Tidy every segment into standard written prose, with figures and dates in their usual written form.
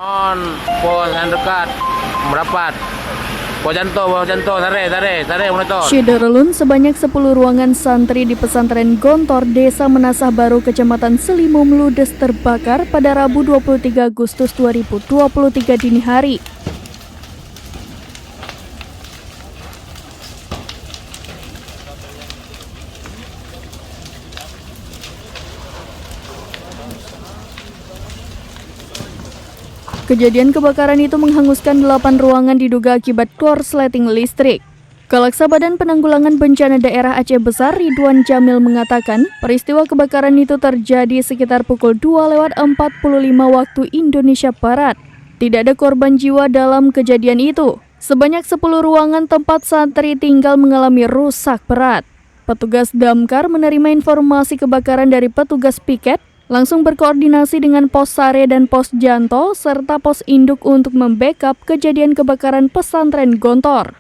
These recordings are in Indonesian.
On pos yang dekat merapat. Pos janto, sare, monitor. Syederlun sebanyak 10 ruangan santri di pesantren Gontor, Desa Menasah Baru, Kecamatan Selimum ludes terbakar pada Rabu 23 Agustus 2023 dini hari. Kejadian kebakaran itu menghanguskan 8 ruangan diduga akibat korsleting listrik. Kalaksa Badan Penanggulangan Bencana Daerah Aceh Besar Ridwan Jamil mengatakan, peristiwa kebakaran itu terjadi sekitar pukul 2:45 waktu Indonesia Barat. Tidak ada korban jiwa dalam kejadian itu. Sebanyak 10 ruangan tempat santri tinggal mengalami rusak berat. Petugas damkar menerima informasi kebakaran dari petugas piket, langsung berkoordinasi dengan pos sare dan pos janto serta pos induk untuk membackup kejadian kebakaran pesantren Gontor.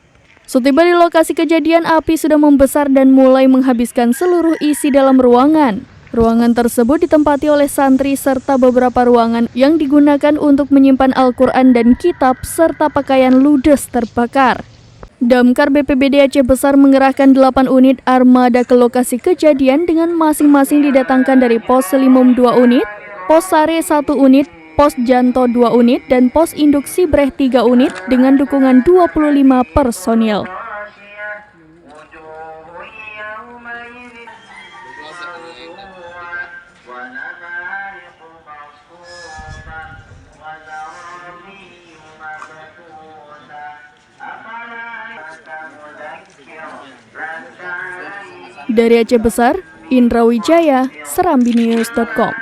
Setiba di lokasi kejadian, api sudah membesar dan mulai menghabiskan seluruh isi dalam ruangan. Ruangan tersebut ditempati oleh santri serta beberapa ruangan yang digunakan untuk menyimpan Al-Quran dan kitab serta pakaian ludes terbakar. Damkar BPBD Aceh Besar mengerahkan 8 unit armada ke lokasi kejadian dengan masing-masing didatangkan dari pos Selimum 2 unit, pos Sare 1 unit, pos Janto 2 unit, dan pos Induk Sibreh 3 unit dengan dukungan 25 personil. Dari Aceh Besar, Indra Wijaya, serambinews.com.